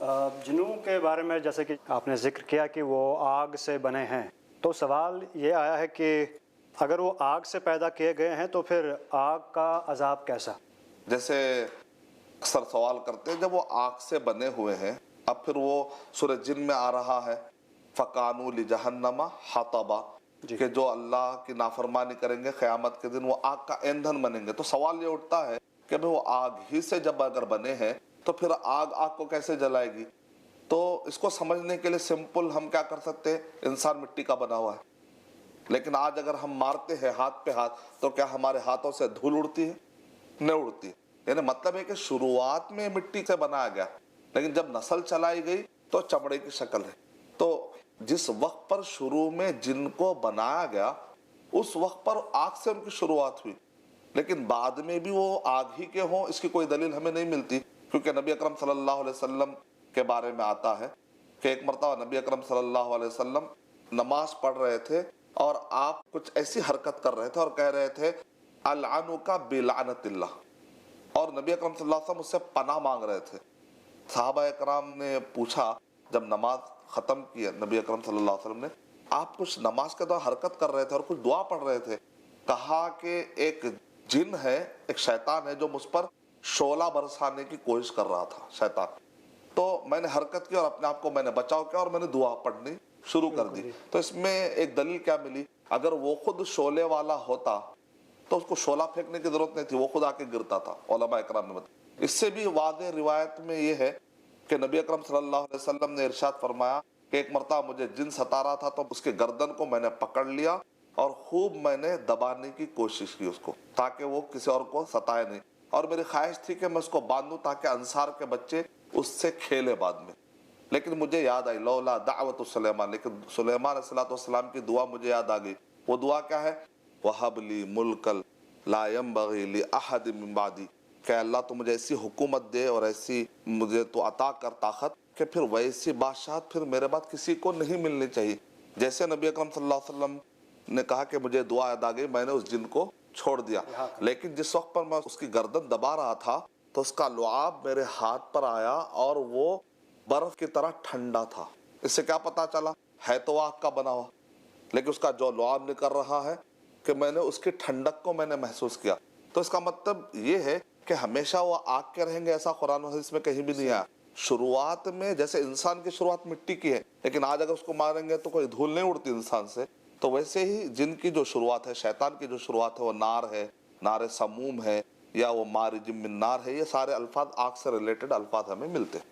جنوں کے بارے میں جیسے کہ آپ نے ذکر کیا کہ وہ آگ سے بنے ہیں، تو سوال یہ آیا ہے کہ اگر وہ آگ سے پیدا کیے گئے ہیں تو پھر آگ کا عذاب کیسا؟ جیسے اکثر سوال کرتے ہیں جب وہ آگ سے بنے ہوئے ہیں، اب پھر وہ سورہ جن میں آ رہا ہے فَقَانُوا لِجَهَنَّمَ حَطَبًا جی کہ جو اللہ کی نافرمانی کریں گے قیامت کے دن وہ آگ کا ایندھن بنیں گے۔ تو سوال یہ اٹھتا ہے کہ وہ آگ ہی سے جب اگر بنے ہیں تو پھر آگ کو کیسے جلائے گی؟ تو اس کو سمجھنے کے لیے سمپل ہم کیا کر سکتے ہیں، انسان مٹی کا بنا ہوا ہے، لیکن آج اگر ہم مارتے ہیں ہاتھ پہ ہاتھ تو کیا ہمارے ہاتھوں سے دھول اڑتی ہے؟ نہیں اڑتی۔ یعنی مطلب ہے کہ شروعات میں مٹی سے بنایا گیا، لیکن جب نسل چلائی گئی تو چمڑے کی شکل ہے۔ تو جس وقت پر شروع میں جن کو بنایا گیا اس وقت پر آگ سے ان کی شروعات ہوئی، لیکن بعد میں بھی وہ آگ ہی کے ہوں اس کی کوئی دلیل ہمیں نہیں ملتی، کیونکہ نبی اکرم صلی اللہ علیہ وسلم کے بارے میں آتا ہے کہ ایک مرتبہ نبی اکرم صلی اللہ علیہ وسلم نماز پڑھ رہے تھے اور آپ کچھ ایسی حرکت کر رہے تھے اور کہہ رہے تھے العنک بلعنت اللہ، اور نبی اکرم صلی اللہ علیہ وسلم اس سے پناہ مانگ رہے تھے۔ صحابہ اکرام نے پوچھا جب نماز ختم کی نبی اکرم صلی اللہ علیہ وسلم نے، آپ کچھ نماز کے دوران حرکت کر رہے تھے اور کچھ دعا پڑھ رہے تھے، کہا کہ ایک جن ہے، ایک شیطان ہے جو مجھ پر شعلہ برسانے کی کوشش کر رہا تھا شیطان، تو میں نے حرکت کی اور اپنے آپ کو میں نے بچاؤ کیا اور میں نے دعا پڑھنی شروع کر دی۔ تو اس میں ایک دلیل کیا ملی، اگر وہ خود شعلے والا ہوتا تو اس کو شعلہ پھینکنے کی ضرورت نہیں تھی، وہ خود آ کے گرتا تھا۔ علماء اکرام نے بتایا۔ اس سے بھی واضح روایت میں یہ ہے کہ نبی اکرم صلی اللہ علیہ وسلم نے ارشاد فرمایا کہ ایک مرتبہ مجھے جن ستا رہا تھا تو اس کے گردن کو میں نے پکڑ لیا اور خوب میں نے دبانے کی کوشش کی اس کو، تاکہ وہ کسی اور کو ستائے نہیں، اور میری خواہش تھی کہ میں اس کو باندھوں تاکہ انصار کے بچے اس سے کھیلے بعد میں، لیکن مجھے یاد آئی لولا دعوت سلیمان، لیکن سلیمان علیہ السلام کی دعا مجھے یاد آ گئی۔ وہ دعا کیا ہے؟ وَهَبْ لِي مُلْكًا لَا يَنبَغِي لِأَحَدٍ مِّن بَعْدِي، کہ اللہ تو مجھے ایسی حکومت دے اور ایسی مجھے تو عطا کر طاقت کہ پھر ویسی بادشاہت پھر میرے بعد کسی کو نہیں ملنی چاہیے۔ جیسے نبی اکرم صلی اللہ علیہ وسلم نے کہا کہ مجھے دعا یاد آ گئی، میں نے اس جن کو چھوڑ دیا، لیکن جس وقت پر میں اس کی گردن دبا رہا تھا تو اس کا لعاب میرے ہاتھ پر آیا اور وہ برف کی طرح ٹھنڈا تھا۔ اس سے کیا پتا چلا؟ ہے تو آگ کا بنا ہوا، لیکن اس کا جو لعاب نکل رہا ہے کہ میں نے اس کی ٹھنڈک کو میں نے محسوس کیا۔ تو اس کا مطلب یہ ہے کہ ہمیشہ وہ آگ کے رہیں گے ایسا قرآن و حدیث میں کہیں بھی نہیں آیا۔ شروعات میں جیسے انسان کی شروعات مٹی کی ہے، لیکن آج اگر اس کو ماریں گے تو کوئی دھول نہیں اڑتی انسان سے، تو ویسے ہی جن کی جو شروعات ہے، شیطان کی جو شروعات ہے، وہ نار ہے، نار سموم ہے، یا وہ مارج من نار ہے، یہ سارے الفاظ آگ سے ریلیٹڈ الفاظ ہمیں ملتے ہیں۔